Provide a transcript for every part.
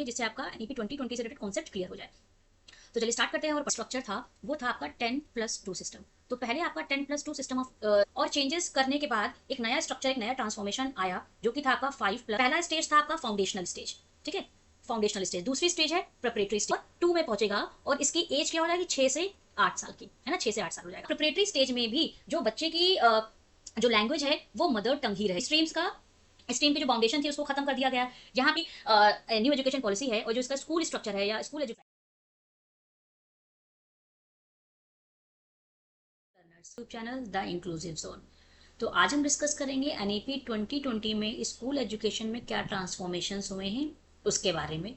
जिससे आपका एनईपी 2020 से रिलेटेड कॉन्सेप्ट क्लियर हो जाए। तो चलिए स्टार्ट करते हैं। और स्ट्रक्चर था वो था आपका 10+2 सिस्टम। तो पहले आपका 10+2 सिस्टम ऑफ और चेंजेस करने के बाद एक नया स्ट्रक्चर, एक नया ट्रांसफॉर्मेशन आया जो कि था आपका 5+। पहला स्टेज था आपका फाउंडेशनल स्टेज, ठीक है, फाउंडेशनल स्टेज। दूसरी स्टेज है प्रिपरेटरी स्टेज, 2 में पहुंचेगा और इसकी एज क्या हो जाएगी 6 से 8 साल की, है ना, 6 से 8 साल हो जाएगा। प्रिपरेटरी स्टेज में भी जो बच्चे की जो लैंग्वेज है वो मदर टंग ही रहे। स्ट्रीम की जो फाउंडेशन थी उसको खत्म कर दिया गया। यहाँ भी न्यू एजुकेशन पॉलिसी है और जो इसका स्कूल स्ट्रक्चर है या school education channel the inclusive zone. तो आज हम डिस्कस करेंगे एनईपी 2020 में स्कूल एजुकेशन में क्या ट्रांसफॉर्मेशंस हुए हैं उसके बारे में।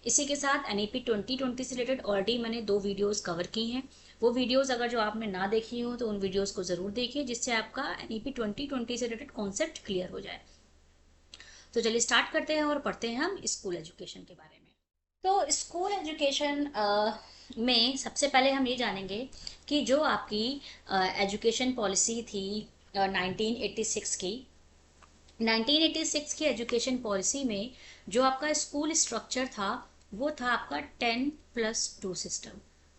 इसी के साथ एनईपी 2020 से रिलेटेड ऑलरेडी मैंने 2 वीडियोस कवर की हैं। वो वीडियोस अगर जो आपने ना देखी हो तो उन वीडियोस को ज़रूर देखिए, जिससे आपका एनईपी 2020 से रिलेटेड कॉन्सेप्ट क्लियर हो जाए। तो चलिए स्टार्ट करते हैं और पढ़ते हैं हम स्कूल एजुकेशन के बारे में। तो स्कूल एजुकेशन में सबसे पहले हम ये जानेंगे कि जो आपकी एजुकेशन पॉलिसी थी 1986 की, 1986 की एजुकेशन पॉलिसी में जो आपका स्कूल स्ट्रक्चर था वो था आपका 10+2 सिस्टम।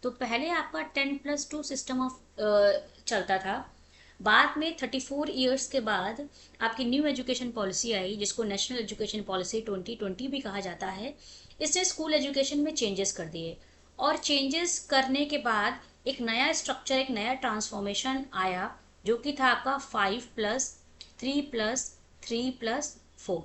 तो पहले आपका 10+2 सिस्टम ऑफ चलता था। बाद में 34 ईयर्स के बाद आपकी न्यू एजुकेशन पॉलिसी आई जिसको नेशनल एजुकेशन पॉलिसी 2020 भी कहा जाता है। इसने स्कूल एजुकेशन में चेंजेस कर दिए और चेंजेस करने के बाद एक नया स्ट्रक्चर, एक नया ट्रांसफॉर्मेशन आया जो कि था आपका 5+3+3+4।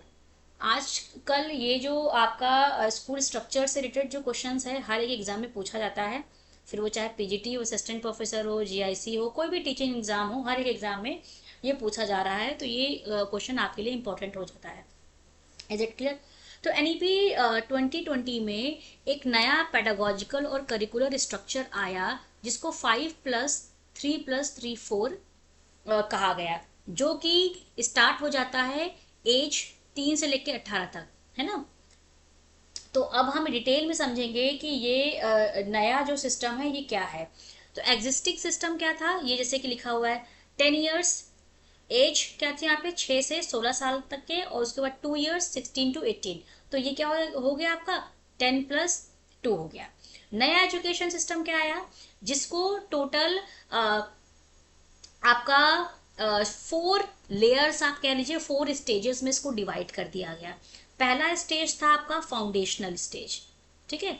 आजकल ये जो आपका स्कूल स्ट्रक्चर से रिलेटेड जो क्वेश्चंस है हर एक एग्जाम में पूछा जाता है, फिर वो चाहे पीजीटी हो, असिस्टेंट प्रोफेसर हो, जीआईसी हो, कोई भी टीचिंग एग्जाम हो, हर एक एग्जाम में ये पूछा जा रहा है। तो ये क्वेश्चन आपके लिए इंपॉर्टेंट हो जाता है। Is it clear? तो एनईपी 2020 में एक नया पेडागोजिकल और करिकुलर स्ट्रक्चर आया जिसको 5+3+3+4 कहा गया, जो कि स्टार्ट हो जाता है एज 3 से लेकर 18 तक, है ना। तो अब हम डिटेल में समझेंगे कि ये नया जो सिस्टम है ये क्या है। तो एग्जिस्टिंग सिस्टम क्या था, ये जैसे कि लिखा हुआ है 10 ईयर्स, एज क्या थी यहाँ पे 6 से 16 साल तक के, और उसके बाद 2 ईयर्स 16 टू 18। तो ये क्या हो गया आपका 10+2 हो गया। नया एजुकेशन सिस्टम क्या आया जिसको टोटल आपका 4 लेयर्स आप कह लीजिए, 4 स्टेजेस में इसको डिवाइड कर दिया गया। पहला स्टेज था आपका फाउंडेशनल स्टेज, ठीक है,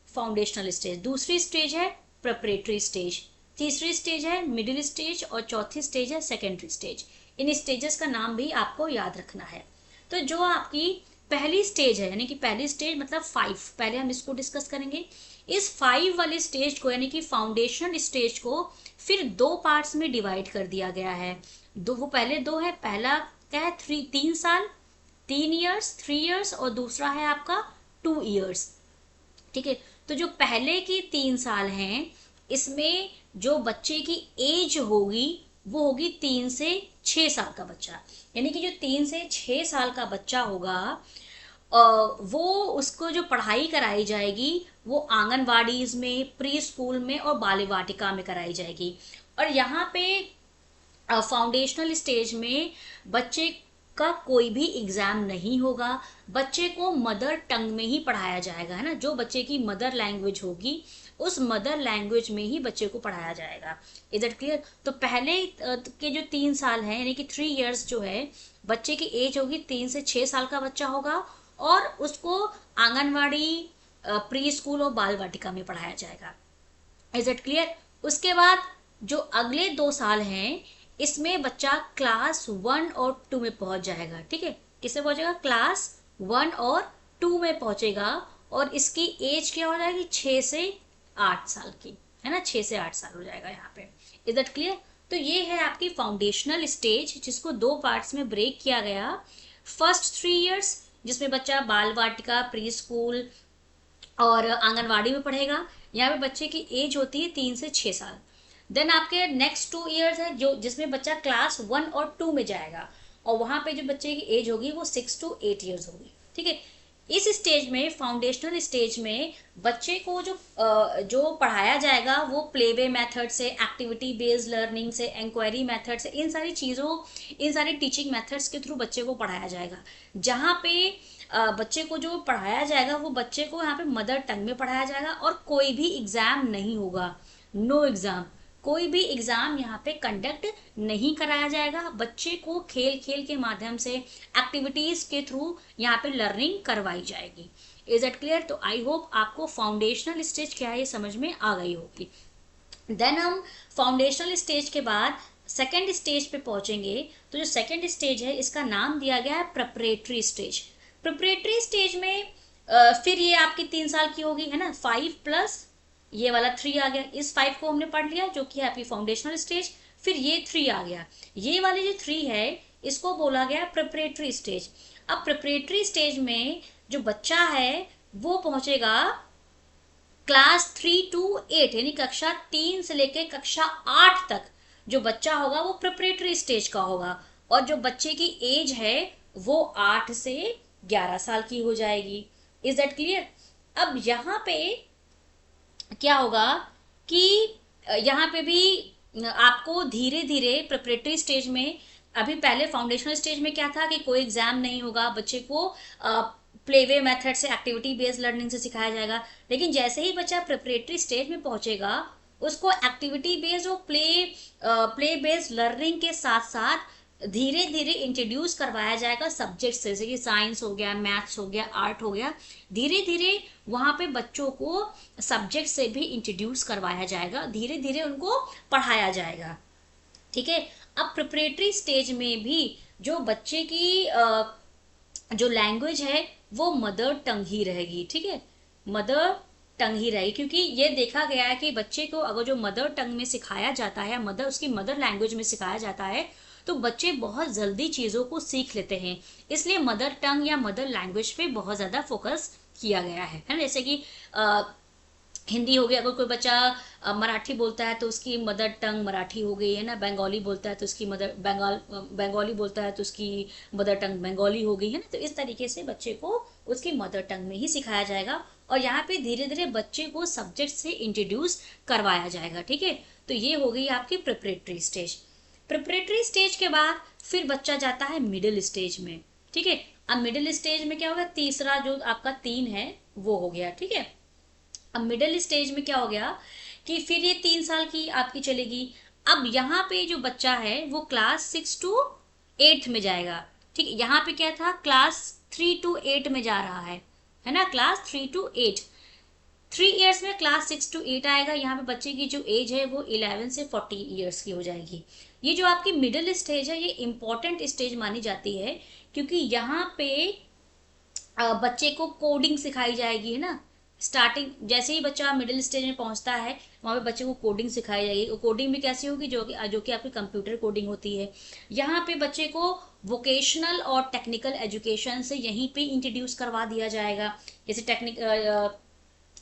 फाउंडेशनल स्टेज। दूसरी स्टेज है प्रिपरेटरी स्टेज, तीसरी स्टेज है मिडिल स्टेज और चौथी स्टेज है सेकेंडरी स्टेज। इन स्टेजेस का नाम भी आपको याद रखना है। तो जो आपकी पहली स्टेज है, यानी कि पहली स्टेज मतलब 5, पहले हम इसको डिस्कस करेंगे। इस 5 वाले स्टेज को, यानी कि फाउंडेशनल स्टेज को फिर 2 पार्ट्स में डिवाइड कर दिया गया है। वो पहले 2 है, पहला क्या है 3 साल, 3 ईयर्स, 3 ईयर्स, और दूसरा है आपका 2 ईयर्स, ठीक है। तो जो पहले की 3 साल हैं इसमें जो बच्चे की एज होगी वो होगी 3 से 6 साल का बच्चा। यानी कि जो 3 से 6 साल का बच्चा होगा वो उसको जो पढ़ाई कराई जाएगी वो आंगनवाड़ीज में, प्री स्कूल में और बाल वाटिका में कराई जाएगी। और यहाँ पे फाउंडेशनल स्टेज में बच्चे का कोई भी एग्जाम नहीं होगा, बच्चे को मदर टंग में ही पढ़ाया जाएगा, है ना। जो बच्चे की मदर लैंग्वेज होगी उस मदर लैंग्वेज में ही बच्चे को पढ़ाया जाएगा। Is it clear? तो पहले के जो 3 साल हैं, यानी कि 3 इयर्स जो है, बच्चे की एज होगी 3 से 6 साल का बच्चा होगा और उसको आंगनवाड़ी, प्री स्कूल और बाल वाटिका में पढ़ाया जाएगा। Is it clear? उसके बाद जो अगले 2 साल हैं इसमें बच्चा क्लास 1 और 2 में पहुंच जाएगा, ठीक है। किसमें पहुंचेगा? क्लास 1 और 2 में पहुंचेगा और इसकी एज क्या हो जाएगी 6 से 8 साल की, है ना, 6 से 8 साल हो जाएगा यहाँ पे। Is that clear? तो ये है आपकी फाउंडेशनल स्टेज जिसको 2 पार्ट्स में ब्रेक किया गया। फर्स्ट 3 इयर्स जिसमें बच्चा बाल वाटिका, प्री स्कूल और आंगनवाड़ी में पढ़ेगा। यहाँ पे बच्चे की एज होती है 3 से 6 साल। देन आपके नेक्स्ट 2 इयर्स है जो जिसमें बच्चा क्लास 1 और 2 में जाएगा और वहां पे जो बच्चे की एज होगी वो 6 to 8 ईयर्स होगी, ठीक है। इस स्टेज में, फाउंडेशनल स्टेज में, बच्चे को जो पढ़ाया जाएगा वो प्ले वे मेथड से, एक्टिविटी बेस्ड लर्निंग से, इंक्वायरी मेथड से, इन सारी चीज़ों, इन सारी टीचिंग मेथड्स के थ्रू बच्चे को पढ़ाया जाएगा। जहाँ पे बच्चे को जो पढ़ाया जाएगा वो बच्चे को यहाँ पे मदर टंग में पढ़ाया जाएगा और कोई भी एग्जाम नहीं होगा, नो एग्जाम, कोई भी एग्जाम यहाँ पे कंडक्ट नहीं कराया जाएगा। बच्चे को खेल खेल के माध्यम से एक्टिविटीज के थ्रू यहाँ पे लर्निंग करवाई जाएगी। Is it clear? तो आई होप आपको फाउंडेशनल स्टेज क्या है ये समझ में आ गई होगी। देन हम फाउंडेशनल स्टेज के बाद सेकेंड स्टेज पे पहुंचेंगे। तो जो सेकेंड स्टेज है इसका नाम दिया गया है प्रिपरेटरी स्टेज। प्रिपरेटरी स्टेज में फिर ये आपकी 3 साल की होगी, है ना, 5 प्लस ये वाला 3 आ गया। इस 5 को हमने पढ़ लिया जो कि है आपकी फाउंडेशनल स्टेज। फिर ये 3 आ गया, ये वाली जो 3 है इसको बोला गया प्रिपरेटरी स्टेज। अब प्रिपरेटरी स्टेज में जो बच्चा है वो पहुंचेगा क्लास 3 to 8, यानी कक्षा 3 से लेकर कक्षा 8 तक जो बच्चा होगा वो प्रिपरेटरी स्टेज का होगा। और जो बच्चे की एज है वो 8 से 11 साल की हो जाएगी। Is that clear? अब यहाँ पे क्या होगा कि यहाँ पे भी आपको धीरे धीरे प्रिपरेटरी स्टेज में, अभी पहले फाउंडेशनल स्टेज में क्या था कि कोई एग्जाम नहीं होगा, बच्चे को प्लेवे मेथड से एक्टिविटी बेस्ड लर्निंग से सिखाया जाएगा। लेकिन जैसे ही बच्चा प्रिपरेटरी स्टेज में पहुंचेगा उसको एक्टिविटी बेस्ड और प्ले बेस्ड लर्निंग के साथ साथ धीरे धीरे इंट्रोड्यूस करवाया जाएगा सब्जेक्ट, जैसे कि साइंस हो गया, मैथ्स हो गया, आर्ट हो गया। धीरे धीरे वहाँ पे बच्चों को सब्जेक्ट से भी इंट्रोड्यूस करवाया जाएगा, धीरे धीरे उनको पढ़ाया जाएगा। ठीक है। अब प्रिपरेटरी स्टेज में भी जो बच्चे की जो लैंग्वेज है वो मदर टंग ही रहेगी। ठीक है, मदर टंग ही रहेगी, क्योंकि ये देखा गया है कि बच्चे को अगर जो मदर टंग में सिखाया जाता है, उसकी मदर लैंग्वेज में सिखाया जाता है तो बच्चे बहुत जल्दी चीज़ों को सीख लेते हैं। इसलिए मदर टंग या मदर लैंग्वेज पे बहुत ज़्यादा फोकस किया गया है ना। जैसे कि हिंदी हो गया, अगर कोई बच्चा मराठी बोलता है तो उसकी मदर टंग मराठी हो गई, है ना। बंगाली बोलता है तो उसकी बंगाली बोलता है तो उसकी मदर टंग बंगाली हो गई, है ना। तो इस तरीके से बच्चे को उसकी मदर टंग में ही सिखाया जाएगा और यहाँ पे धीरे धीरे बच्चे को सब्जेक्ट से इंट्रोड्यूस करवाया जाएगा। ठीक है, तो ये हो गई आपकी प्रिपरेटरी स्टेज। प्रिपरेटरी स्टेज के बाद फिर बच्चा जाता है मिडिल स्टेज में। ठीक है, अब मिडिल स्टेज में क्या होगा, तीसरा जो आपका 3 है वो हो गया। ठीक है, अब मिडिल स्टेज में क्या हो गया कि फिर ये 3 साल की आपकी चलेगी। अब यहाँ पे जो बच्चा है वो क्लास 6 to 8 में जाएगा। ठीक है, यहाँ पे क्या था, क्लास 3 to 8 में जा रहा है ना, क्लास 3 to 8। 3 ईयर्स में क्लास 6 to 8 आएगा। यहाँ पे बच्चे की जो एज है वो 11 से 40 ईयर्स की हो जाएगी। ये जो आपकी मिडिल स्टेज है ये इंपॉर्टेंट स्टेज मानी जाती है, क्योंकि यहाँ पे बच्चे को कोडिंग सिखाई जाएगी, है ना। स्टार्टिंग जैसे ही बच्चा मिडिल स्टेज में पहुंचता है वहाँ पे बच्चे को कोडिंग सिखाई जाएगी। कोडिंग भी कैसी होगी, जो कि आपकी कंप्यूटर कोडिंग होती है। यहाँ पे बच्चे को वोकेशनल और टेक्निकल एजुकेशन से यहीं पे इंट्रोड्यूस करवा दिया जाएगा। जैसे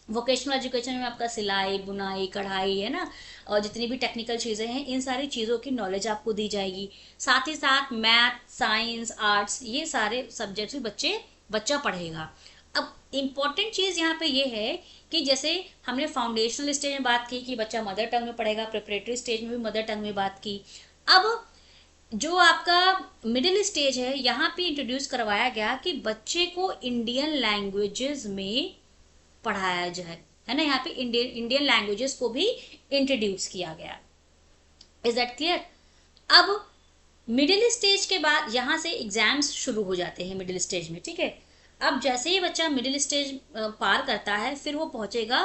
वोकेशनल एजुकेशन में आपका सिलाई, बुनाई, कढ़ाई, है ना, और जितनी भी टेक्निकल चीज़ें हैं इन सारी चीज़ों की नॉलेज आपको दी जाएगी। साथ ही साथ मैथ, साइंस, आर्ट्स, ये सारे सब्जेक्ट्स भी बच्चा पढ़ेगा। अब इम्पॉर्टेंट चीज़ यहाँ पे ये है कि जैसे हमने फाउंडेशनल स्टेज में बात की कि बच्चा मदर टंग में पढ़ेगा, प्रिपरेटरी स्टेज में भी मदर टंग में बात की। अब जो आपका मिडिल स्टेज है यहाँ पे इंट्रोड्यूस करवाया गया कि बच्चे को इंडियन लैंग्वेजेस में पढ़ाया जाए, है ना। यहाँ पे इंडियन लैंग्वेजेस को भी इंट्रोड्यूस किया गया। Is that clear? अब मिडिल स्टेज के बाद यहाँ से एग्जाम्स शुरू हो जाते हैं मिडिल स्टेज में। ठीक है, अब जैसे ही बच्चा मिडिल स्टेज पार करता है फिर वो पहुंचेगा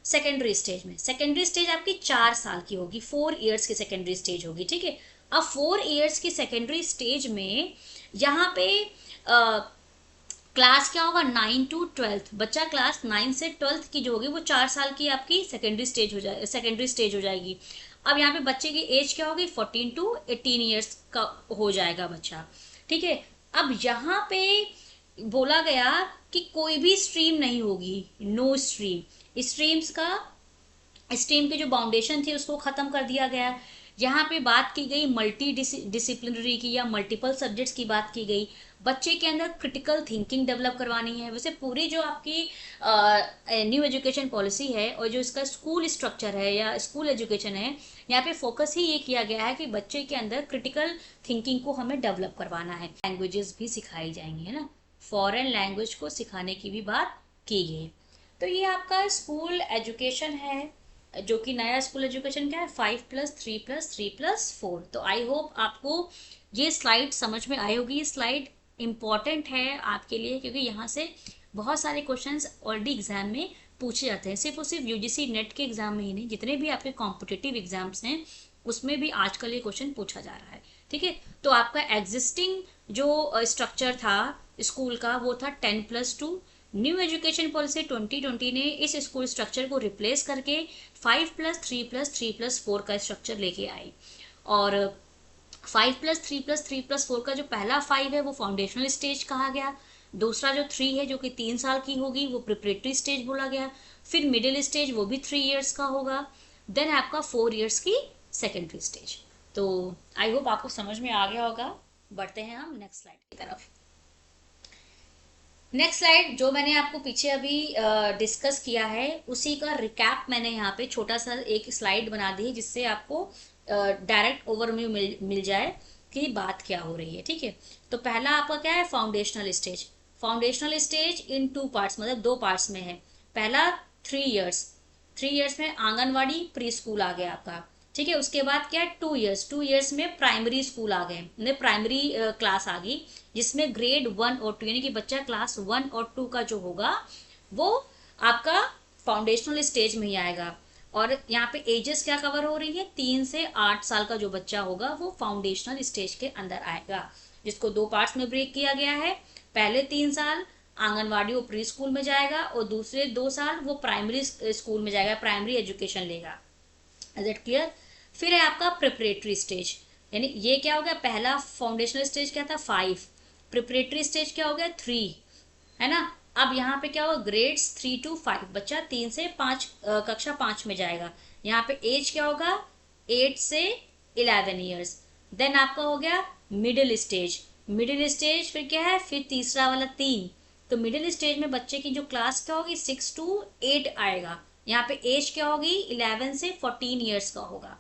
सेकेंडरी स्टेज में। सेकेंडरी स्टेज आपकी 4 साल की होगी, 4 ईयर्स की सेकेंडरी स्टेज होगी। ठीक है, अब 4 ईयर्स की सेकेंडरी स्टेज में यहाँ पे क्लास क्या होगा, 9 to 12। बच्चा क्लास 9 से 12 की जो होगी वो 4 साल की आपकी सेकेंडरी स्टेज हो जाएगी। अब यहाँ पे बच्चे की एज क्या होगी, 14 to 18 ईयर्स का हो जाएगा बच्चा। ठीक है, अब यहाँ पे बोला गया कि कोई भी स्ट्रीम नहीं होगी, नो स्ट्रीम। स्ट्रीम की जो बाउंडेशन थी उसको खत्म कर दिया गया। यहाँ पे बात की गई मल्टी डिसिप्लिनरी की या मल्टीपल सब्जेक्ट्स की बात की गई। बच्चे के अंदर क्रिटिकल थिंकिंग डेवलप करवानी है। वैसे पूरी जो आपकी न्यू एजुकेशन पॉलिसी है और जो इसका स्कूल स्ट्रक्चर है या स्कूल एजुकेशन है, यहाँ पे फोकस ही ये किया गया है कि बच्चे के अंदर क्रिटिकल थिंकिंग को हमें डेवलप करवाना है। लैंग्वेजेस भी सिखाई जाएंगी, है ना। फॉरेन लैंग्वेज को सिखाने की भी बात की गई। तो ये आपका स्कूल एजुकेशन है, जो कि नया स्कूल एजुकेशन क्या है, 5+3+3+4। तो आई होप आपको ये स्लाइड समझ में आई होगी। ये स्लाइड इम्पॉर्टेंट है आपके लिए, क्योंकि यहाँ से बहुत सारे क्वेश्चंस ऑलरेडी एग्जाम में पूछे जाते हैं। सिर्फ और सिर्फ यूजीसी नेट के एग्जाम में ही नहीं, जितने भी आपके कॉम्पिटिटिव एग्जाम्स हैं उसमें भी आजकल ये क्वेश्चन पूछा जा रहा है। ठीक है, तो आपका एग्जिस्टिंग जो स्ट्रक्चर था स्कूल का वो था 10+2। न्यू एजुकेशन पॉलिसी 2020 ने इस स्कूल स्ट्रक्चर को रिप्लेस करके 5+3+3+4 का स्ट्रक्चर लेके आई। और 5+3+3+4 का जो पहला 5 है वो फाउंडेशनल स्टेज कहा गया। दूसरा जो 3 है जो कि 3 साल की होगी वो प्रिपरेटरी स्टेज बोला गया। फिर मिडिल स्टेज वो भी 3 इयर्स का होगा। देन आपका 4 इयर्स की सेकेंडरी स्टेज। तो आई होप आपको समझ में आ गया होगा। बढ़ते हैं हम नेक्स्ट स्लाइड की तरफ। नेक्स्ट स्लाइड जो मैंने आपको पीछे अभी डिस्कस किया है उसी का रिकैप मैंने यहाँ पे छोटा सा एक स्लाइड बना दी है, जिससे आपको डायरेक्ट ओवरव्यू मिल जाए कि बात क्या हो रही है। ठीक है, तो पहला आपका क्या है, फाउंडेशनल स्टेज। फाउंडेशनल स्टेज इन 2 पार्ट्स, मतलब 2 पार्ट्स में है। पहला 3 इयर्स, 3 इयर्स में आंगनवाड़ी प्री स्कूल आ गया आपका। ठीक है, उसके बाद क्या है 2 इयर्स, 2 इयर्स में प्राइमरी स्कूल आ गए, प्राइमरी क्लास आ गई, जिसमें ग्रेड 1 और 2 यानी कि बच्चा क्लास 1 और 2 का जो होगा वो आपका फाउंडेशनल स्टेज में ही आएगा। और यहाँ पे एजेस क्या कवर हो रही है, 3 से 8 साल का जो बच्चा होगा वो फाउंडेशनल स्टेज के अंदर आएगा, जिसको 2 पार्ट्स में ब्रेक किया गया है। पहले 3 साल आंगनवाड़ी और प्री स्कूल में जाएगा और दूसरे 2 साल वो प्राइमरी स्कूल में जाएगा, प्राइमरी एजुकेशन लेगा। Is it clear. फिर है आपका प्रिपरेटरी स्टेज, यानी ये क्या हो गया, पहला फाउंडेशनल स्टेज क्या था 5, प्रिपरेटरी स्टेज क्या हो गया 3, है ना। अब यहाँ पे क्या होगा, ग्रेड्स 3 to 5, बच्चा 3 से 5 कक्षा 5 में जाएगा। यहाँ पे एज क्या होगा 8 से 11 ईयर्स। देन आपका हो गया मिडिल स्टेज। मिडिल स्टेज फिर क्या है, फिर तीसरा वाला 3। तो मिडिल स्टेज में बच्चे की जो क्लास क्या होगी 6 to 8 आएगा। यहाँ पे एज क्या होगी 11 से 14 ईयर्स का होगा।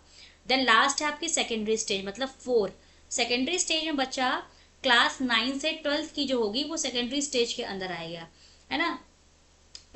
देन लास्ट है आपकी सेकेंडरी स्टेज, मतलब 4। सेकेंडरी स्टेज में बच्चा क्लास 9 से 12 की जो होगी वो सेकेंडरी स्टेज के अंदर आएगा, है ना।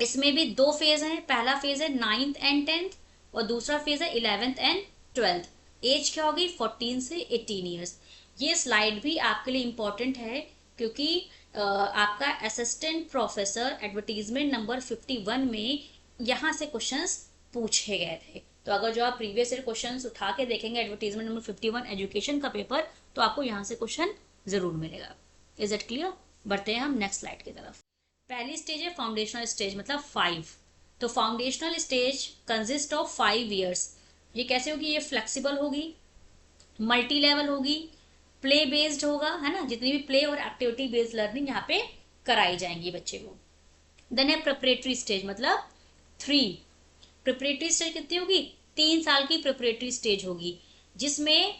इसमें भी 2 फेज हैं, पहला फेज है 9th and 10th और दूसरा फेज है 11th and 12th। एज क्या होगी 14 से 18 ईयर्स। ये स्लाइड भी आपके लिए इम्पोर्टेंट है, क्योंकि आपका असिस्टेंट प्रोफेसर एडवर्टीजमेंट नंबर 51 में यहाँ से क्वेश्चंस पूछे गए थे। तो अगर जो आप प्रीवियस ईयर क्वेश्चंस उठा के देखेंगे एडवर्टीजमेंट नंबर 51 एजुकेशन का पेपर, तो आपको यहाँ से क्वेश्चन जरूर मिलेगा। Is it clear. बढ़ते हैं हम नेक्स्ट स्लाइड की तरफ। पहली स्टेज है फाउंडेशनल स्टेज, मतलब 5। तो foundational stage consist of 5 years. ये कैसे होगी, ये फ्लेक्सिबल होगी, मल्टी लेवल होगी, प्ले बेस्ड होगा, है ना। जितनी भी प्ले और एक्टिविटी बेस्ड लर्निंग यहाँ पे कराई जाएंगी बच्चे को। देन है प्रिपरेटरी स्टेज, मतलब 3। प्रिपरेटरी स्टेज कितनी होगी, 3 साल की प्रिपरेटरी स्टेज होगी, जिसमें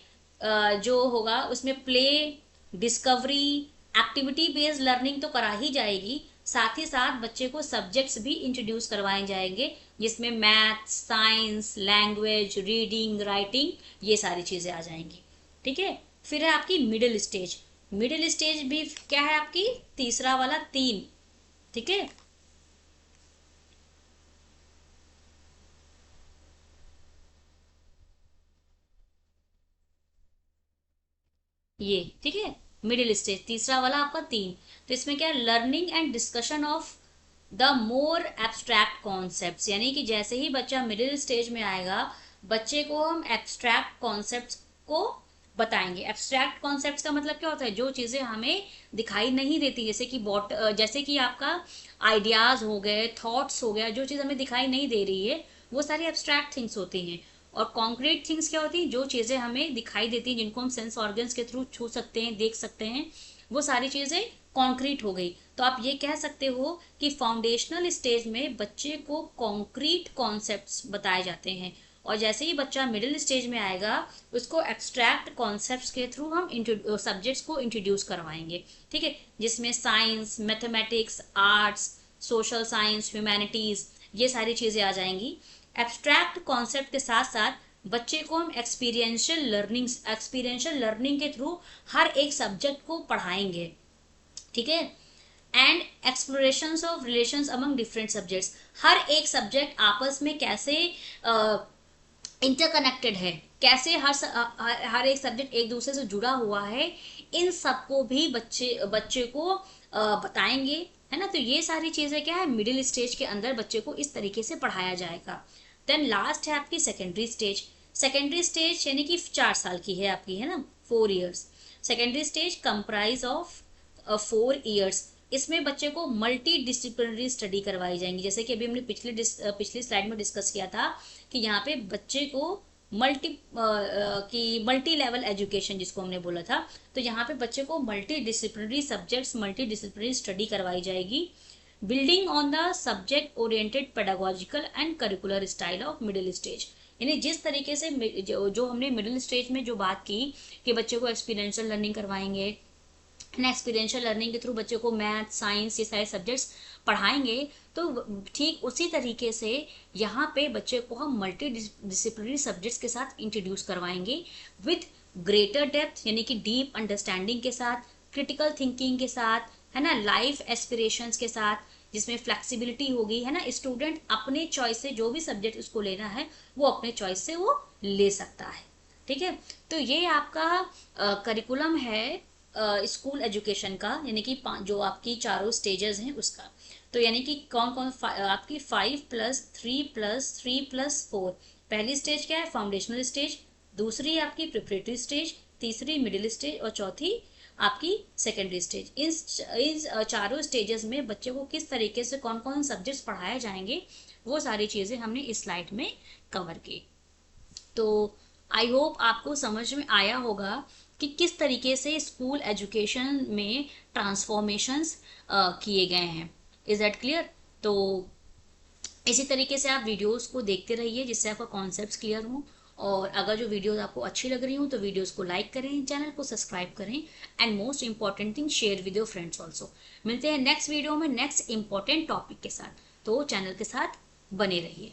जो होगा उसमें play, discovery, activity based learning तो करा ही जाएगी, साथ ही साथ बच्चे को सब्जेक्ट्स भी इंट्रोड्यूस करवाए जाएंगे, जिसमें maths, science, language, reading, writing, ये सारी चीज़ें आ जाएंगी। ठीक है, फिर है आपकी मिडिल स्टेज। मिडिल स्टेज भी क्या है आपकी, तीसरा वाला 3। ठीक है, ये ठीक है मिडिल स्टेज तीसरा वाला आपका 3। तो इसमें क्या है, learning and discussion of the more abstract concepts, यानी कि जैसे ही बच्चा मिडिल स्टेज में आएगा बच्चे को हम एब्स्ट्रैक्ट कॉन्सेप्ट्स को बताएंगे। एब्स्ट्रैक्ट कॉन्सेप्ट्स का मतलब क्या होता है, जो चीज़ें हमें दिखाई नहीं देती, जैसे कि आपका आइडियाज़ हो गए, थॉट्स हो गया, जो चीज़ हमें दिखाई नहीं दे रही है वो सारी एब्स्ट्रैक्ट थिंग्स होती हैं। और कॉन्क्रीट थिंग्स क्या होती हैं, जो चीज़ें हमें दिखाई देती हैं, जिनको हम सेंस ऑर्गन्स के थ्रू छू सकते हैं, देख सकते हैं, वो सारी चीज़ें कॉन्क्रीट हो गई। तो आप ये कह सकते हो कि फाउंडेशनल स्टेज में बच्चे को कॉन्क्रीट कॉन्सेप्ट्स बताए जाते हैं, और जैसे ही बच्चा मिडिल स्टेज में आएगा उसको एब्स्ट्रैक्ट कॉन्सेप्ट्स के थ्रू हम सब्जेक्ट्स को इंट्रोड्यूस करवाएंगे। ठीक है, जिसमें science, mathematics, arts, social science, humanities, ये सारी चीज़ें आ जाएंगी। एब्स्ट्रैक्ट कॉन्सेप्ट के साथ साथ बच्चे को हम एक्सपीरियंशियल लर्निंग के थ्रू हर एक सब्जेक्ट को पढ़ाएंगे। ठीक है, and explorations of relations among different subjects, हर एक सब्जेक्ट आपस में कैसे इंटरकनेक्टेड है, कैसे हर एक सब्जेक्ट एक दूसरे से जुड़ा हुआ है, इन सबको भी बच्चे को बताएंगे, है ना। तो ये सारी चीजें क्या है, मिडिल स्टेज के अंदर बच्चे को इस तरीके से पढ़ाया जाएगा। देन लास्ट है आपकी सेकेंडरी स्टेज। सेकेंडरी स्टेज यानी कि 4 साल की है आपकी, है ना, 4 years। Secondary stage comprise of 4 years। इसमें बच्चे को मल्टी डिसिप्लिनरी स्टडी करवाई जाएंगी, जैसे कि अभी हमने पिछली स्लाइड में डिस्कस किया था कि यहाँ पे बच्चे को मल्टी लेवल एजुकेशन जिसको हमने बोला था, तो यहाँ पे बच्चे को multi disciplinary subjects, multi disciplinary study करवाई जाएगी, building on the subject oriented pedagogical and curricular style of middle stage. यानी जिस तरीके से जो हमने मिडिल स्टेज में जो बात की कि बच्चे को एक्सपीरियंशियल लर्निंग करवाएंगे, एक्सपीरियंशियल लर्निंग के थ्रू बच्चे को मैथ, साइंस, ये सारे सब्जेक्ट्स पढ़ाएंगे, तो ठीक उसी तरीके से यहाँ पे बच्चे को हम मल्टी डिसिप्लिनरी सब्जेक्ट्स के साथ इंट्रोड्यूस करवाएंगे विद ग्रेटर डेप्थ, यानी कि डीप अंडरस्टैंडिंग के साथ, क्रिटिकल थिंकिंग के साथ, है ना, लाइफ एस्पिरेशंस के साथ, जिसमें फ्लेक्सिबिलिटी होगी, है ना। स्टूडेंट अपने चॉइस से जो भी सब्जेक्ट उसको लेना है वो अपने चॉइस से वो ले सकता है, ठीक है। तो ये आपका करिकुलम है स्कूल एजुकेशन का, यानी कि जो आपकी चारों स्टेजेस हैं उसका। तो यानी कि कौन कौन आपकी 5+3+3+4। पहली स्टेज क्या है, फाउंडेशनल स्टेज, दूसरी आपकी प्रिपरेटरी स्टेज, तीसरी मिडिल स्टेज और चौथी आपकी सेकेंडरी स्टेज। इन चारों स्टेजेस में बच्चे को किस तरीके से कौन कौन सब्जेक्ट्स पढ़ाए जाएंगे वो सारी चीज़ें हमने इस स्लाइड में कवर की। तो आई होप आपको समझ में आया होगा कि किस तरीके से स्कूल एजुकेशन में ट्रांसफॉर्मेशंस किए गए हैं। Is that clear? तो इसी तरीके से आप वीडियोस को देखते रहिए जिससे आपका कॉन्सेप्ट्स क्लियर हो। और अगर जो वीडियोस आपको अच्छी लग रही हो तो वीडियोस को लाइक करें, चैनल को सब्सक्राइब करें, and most important thing share with your friends also. मिलते हैं नेक्स्ट वीडियो में नेक्स्ट इंपॉर्टेंट टॉपिक के साथ, तो चैनल के साथ बने रहिए।